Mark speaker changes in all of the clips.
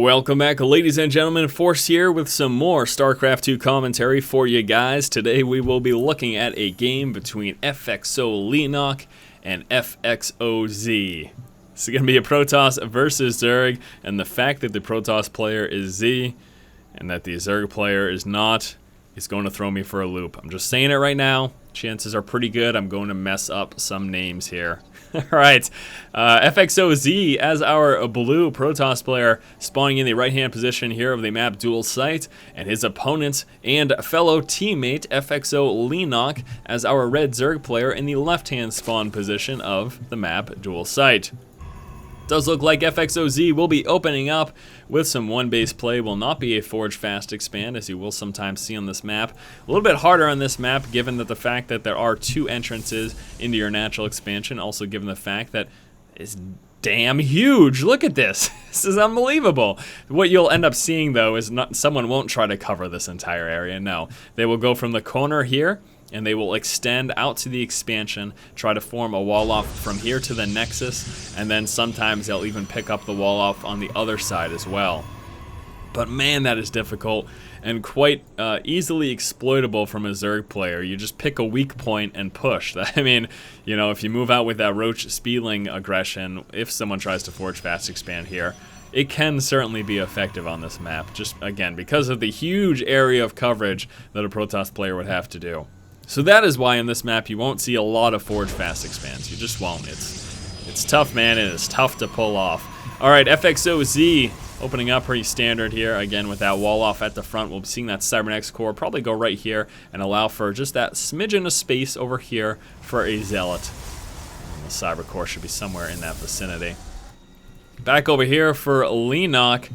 Speaker 1: Welcome back, ladies and gentlemen. Force here with some more StarCraft 2 commentary for you guys. Today we will be looking at a game between FXOLeenock and FXOz. This is going to be a Protoss versus Zerg, and the fact that the Protoss player is Z and that the Zerg player is not is going to throw me for a loop. I'm just saying it right now. Chances are pretty good I'm going to mess up some names here. Alright, FXOz as our blue Protoss player, spawning in the right-hand position here of the map Dual Site, and his opponent and fellow teammate FXOLeenock as our red Zerg player in the left-hand spawn position of the map Dual Site. Does look like FXOz will be opening up with some one-base play. Will not be a Forge Fast expand, as you will sometimes see on this map. A little bit harder on this map, given that the fact that there are two entrances into your natural expansion. Also given the fact that it's damn huge. Look at this. This is unbelievable. What you'll end up seeing, though, is someone won't try to cover this entire area. No, they will go from the corner here, and they will extend out to the expansion, try to form a wall off from here to the Nexus, and then sometimes they'll even pick up the wall off on the other side as well. But man, that is difficult and quite easily exploitable from a Zerg player. You just pick a weak point and push. I mean, you know, if you move out with that Roach Speedling aggression, if someone tries to Forge Fast expand here, it can certainly be effective on this map, just again, because of the huge area of coverage that a Protoss player would have to do. So that is why in this map you won't see a lot of Forge Fast expands. You just won't. It's tough, man. It is tough to pull off. Alright, FXOz opening up pretty standard here. Again, with that wall off at the front, we'll be seeing that Cybernex core probably go right here and allow for just that smidgen of space over here for a Zealot. And the Cyber core should be somewhere in that vicinity. Back over here for Leenock.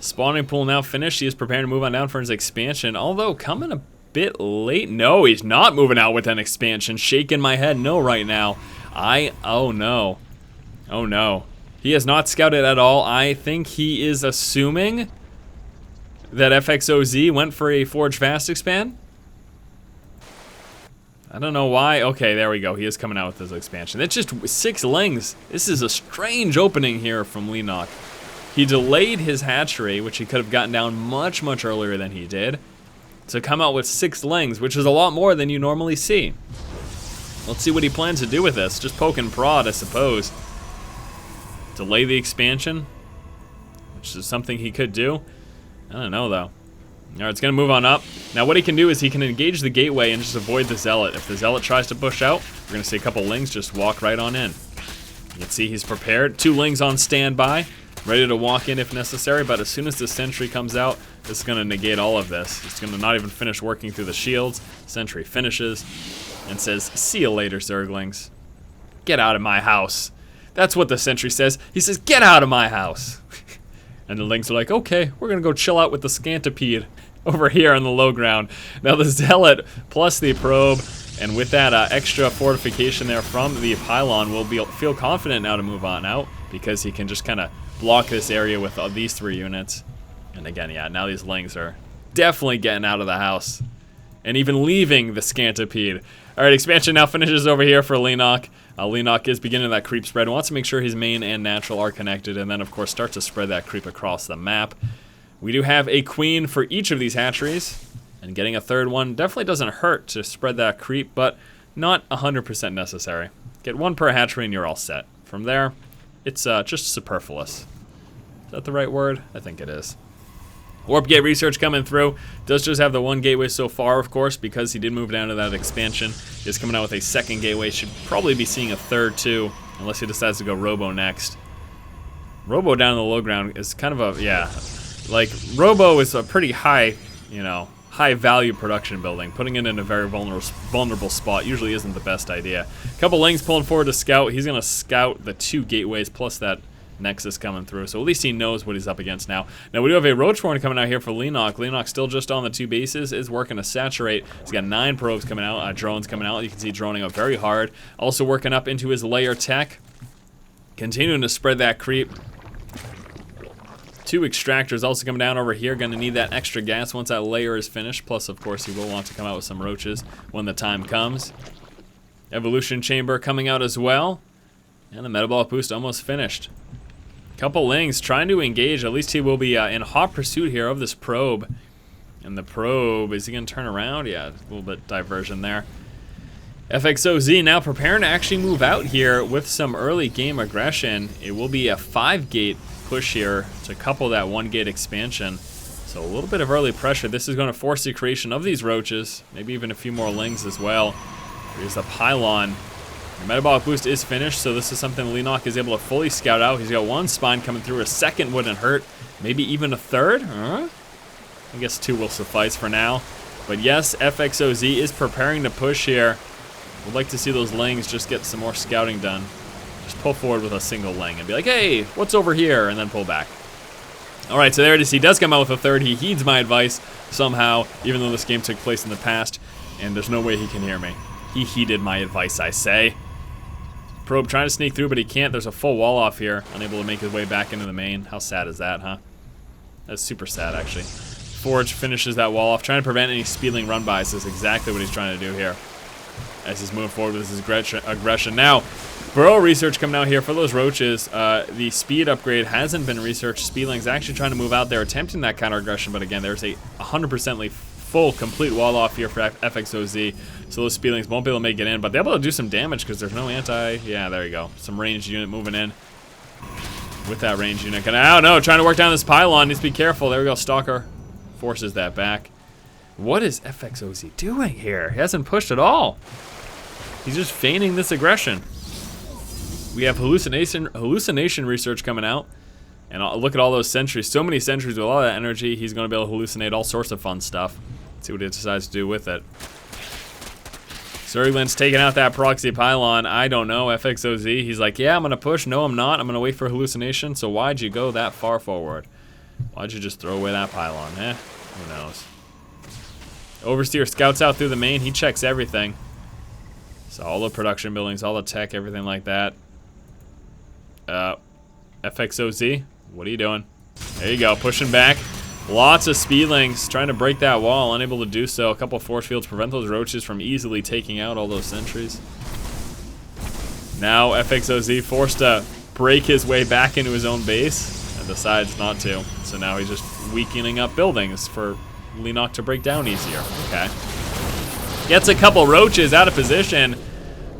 Speaker 1: Spawning pool now finished. He is preparing to move on down for his expansion, although coming a bit late. No, he's not moving out with an expansion. Shaking my head no right now. Oh no. Oh no. He has not scouted at all. I think he is assuming that FXOz went for a Forge Fast expand. I don't know why. Okay, there we go. He is coming out with his expansion. It's just 6 lings. This is a strange opening here from Leenock. He delayed his hatchery, which he could have gotten down much, much earlier than he did, to come out with 6 lings, which is a lot more than you normally see. Let's see what he plans to do with this. Just poke and prod, I suppose. Delay the expansion, which is something he could do. I don't know, though. Alright, it's going to move on up. Now, what he can do is he can engage the gateway and just avoid the Zealot. If the Zealot tries to push out, we're going to see a couple lings just walk right on in. You can see he's prepared. 2 lings on standby, ready to walk in if necessary, but as soon as the sentry comes out, this is going to negate all of this. It's going to not even finish working through the shields. Sentry finishes and says, "See you later, Zerglings. Get out of my house." That's what the sentry says. He says, "Get out of my house." And the lings are like, "Okay, we're going to go chill out with the Scantipede over here on the low ground." Now the Zealot plus the probe, and with that extra fortification there from the pylon, will feel confident now to move on out, because he can just kind of block this area with these 3 units. And again, yeah, now these lings are definitely getting out of the house and even leaving the Scantipede. Alright, expansion now finishes over here for Leenock. Leenock is beginning that creep spread. Wants to make sure his main and natural are connected, and then of course start to spread that creep across the map. We do have a queen for each of these hatcheries, and getting a 3rd one definitely doesn't hurt to spread that creep, but not 100% necessary. Get 1 per hatchery and you're all set. From there, it's just superfluous. Is that the right word? I think it is. Warp Gate research coming through. Does just have the 1 gateway so far, of course, because he did move down to that expansion. He's coming out with a 2nd gateway. Should probably be seeing a 3rd too, unless he decides to go Robo next. Robo down in the low ground is kind of a, yeah, like Robo is a pretty high, you know, high value production building. Putting it in a very vulnerable spot usually isn't the best idea. Couple lings pulling forward to scout. He's going to scout the 2 gateways plus that Nexus coming through, so at least he knows what he's up against now. Now we do have a Roachborn coming out here for Leenock. Leenock still just on the 2 bases, is working to saturate. He's got 9 probes coming out, drones coming out. You can see droning up very hard. Also working up into his layer tech, continuing to spread that creep. 2 extractors also coming down over here. Going to need that extra gas once that layer is finished. Plus, of course, he will want to come out with some roaches when the time comes. Evolution chamber coming out as well. And the metabolic boost almost finished. Couple Lings trying to engage. At least he will be in hot pursuit here of this probe. And the probe, is he going to turn around? Yeah, a little bit diversion there. FXOZ now preparing to actually move out here with some early game aggression. It will be a 5-gate push here to couple that 1-gate expansion. So a little bit of early pressure. This is going to force the creation of these roaches, maybe even a few more Lings as well. Here's the pylon. The metabolic boost is finished, so this is something Leenock is able to fully scout out. He's got 1 spine coming through. A second wouldn't hurt. Maybe even a third? I guess 2 will suffice for now. But yes, FXOZ is preparing to push here. Would like to see those Lings just get some more scouting done. Just pull forward with a single Ling and be like, hey, what's over here? And then pull back. All right, so there it is. He does come out with a third. He heeds my advice somehow, even though this game took place in the past, and there's no way he can hear me. He heeded my advice, I say. Probe trying to sneak through, but he can't. There's a full wall off here. Unable to make his way back into the main. How sad is that, huh? That's super sad, actually. Forge finishes that wall off. Trying to prevent any speedling run-bys is exactly what he's trying to do here, as he's moving forward with his aggression. Now, burrow research coming out here for those roaches. The speed upgrade hasn't been researched. Speedling's actually trying to move out there, attempting that counter aggression, but again, there's a 100% full, complete wall off here for FXOZ, so those speedlings won't be able to make it in, but they're able to do some damage because there's no anti. Yeah, there you go. Some ranged unit moving in with that ranged unit. Oh no, trying to work down this pylon. Needs to be careful. There we go. Stalker forces that back. What is FXOZ doing here? He hasn't pushed at all. He's just feigning this aggression. We have hallucination research coming out. And look at all those sentries. So many sentries with all that energy. He's going to be able to hallucinate all sorts of fun stuff. Let's see what he decides to do with it. Zerglin's taking out that proxy pylon. I don't know. FXOZ. He's like, yeah, I'm going to push. No, I'm not. I'm going to wait for hallucination. So why'd you go that far forward? Why'd you just throw away that pylon? Who knows? Overseer scouts out through the main. He checks everything. So all the production buildings, all the tech, everything like that. FXOZ, what are you doing? There you go, pushing back. Lots of speedlings trying to break that wall, unable to do so. A couple of force fields prevent those roaches from easily taking out all those sentries. Now FXOZ forced to break his way back into his own base and decides not to. So now he's just weakening up buildings for Leenock to break down easier. Okay. Gets a couple roaches out of position.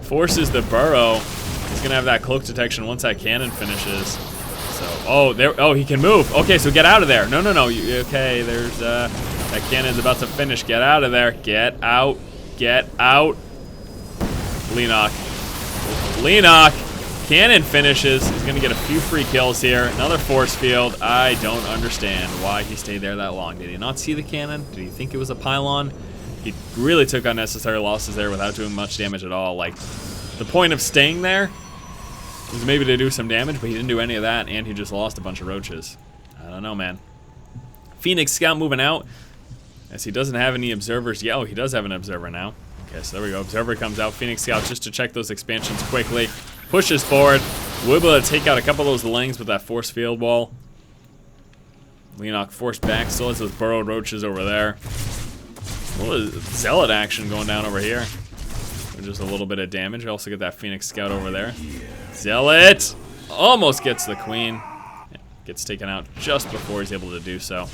Speaker 1: Forces the burrow. He's gonna have that cloak detection once that cannon finishes. So, oh, he can move. Okay, so get out of there. No. Okay, there's, that cannon's about to finish. Get out of there. Get out. Get out. Leenock. Cannon finishes. He's gonna get a few free kills here. Another force field. I don't understand why he stayed there that long. Did he not see the cannon? Did he think it was a pylon? He really took unnecessary losses there without doing much damage at all. Like, the point of staying there was maybe to do some damage, but he didn't do any of that, and he just lost a bunch of roaches. I don't know, man. Phoenix Scout moving out, as he doesn't have any observers yet. Oh, he does have an observer now. Okay, so there we go. Observer comes out. Phoenix Scout just to check those expansions quickly. Pushes forward. We'll be able to take out a couple of those Lings with that force field wall. Leenock forced back. Still has those burrowed roaches over there. A little zealot action going down over here. Just a little bit of damage. We also get that Phoenix Scout over there. Zealot almost gets the queen. Gets taken out just before he's able to do so.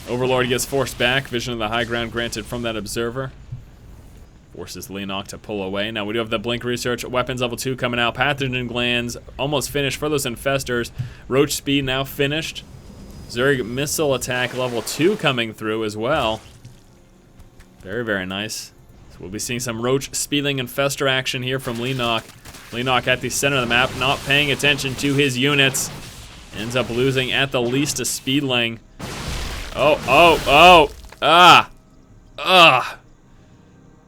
Speaker 1: Overlord gets forced back. Vision of the high ground granted from that observer. Forces Leenock to pull away. Now we do have the blink research. Weapons level 2 coming out. Pathogen glands almost finished for those infestors. Roach speed now finished. Zerg missile attack level 2 coming through as well. Very, very nice. So we'll be seeing some roach speedling infestor action here from Leenock. Leenock at the center of the map, not paying attention to his units. Ends up losing at the least a speedling.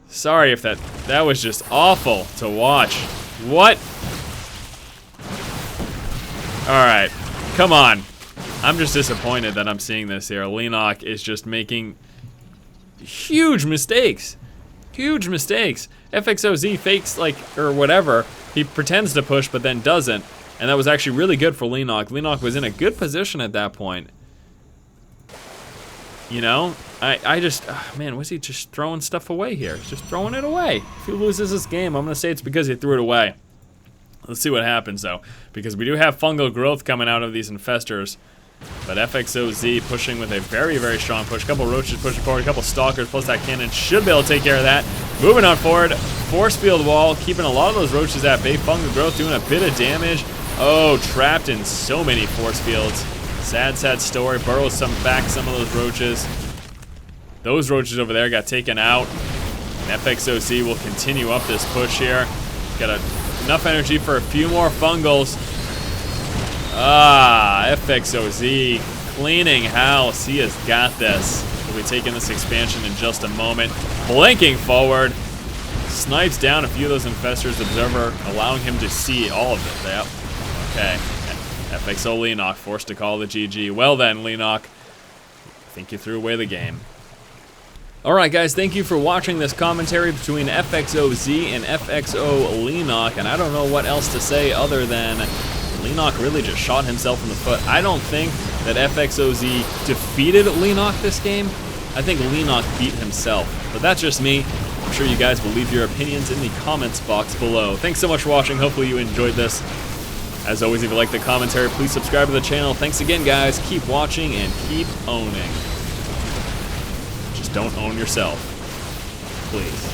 Speaker 1: Sorry if that was just awful to watch. What? Alright, come on. I'm just disappointed that I'm seeing this here. Leenock is just making huge mistakes. Huge mistakes. FXOZ fakes, like, or whatever. He pretends to push, but then doesn't. And that was actually really good for Leenock. Leenock was in a good position at that point. You know? I just, man, was he just throwing stuff away here? He's just throwing it away. If he loses this game, I'm going to say it's because he threw it away. Let's see what happens, though, because we do have fungal growth coming out of these infestors. But FXOZ pushing with a very, very strong push. A couple roaches pushing forward, a couple stalkers, plus that cannon should be able to take care of that. Moving on forward, force field wall, keeping a lot of those roaches at bay. Fungal growth doing a bit of damage. Oh, trapped in so many force fields. Sad, sad story. Burrows back some of those roaches. Those roaches over there got taken out. And FXOZ will continue up this push here. Got enough energy for a few more fungals. FXOZ cleaning house. He has got this. We'll be taking this expansion in just a moment. Blinking forward. Snipes down a few of those infestors. Observer allowing him to see all of it. Yep. Okay. FXOLeenock forced to call the GG. Well then, Leenock. I think you threw away the game. Alright guys, thank you for watching this commentary between FXOZ and FXOLeenock, and I don't know what else to say other than Leenock really just shot himself in the foot. I don't think that FXOZ defeated Leenock this game. I think Leenock beat himself, but that's just me. I'm sure you guys will leave your opinions in the comments box below. Thanks so much for watching. Hopefully you enjoyed this. As always, if you like the commentary, please subscribe to the channel. Thanks again, guys. Keep watching and keep owning. Just don't own yourself, please.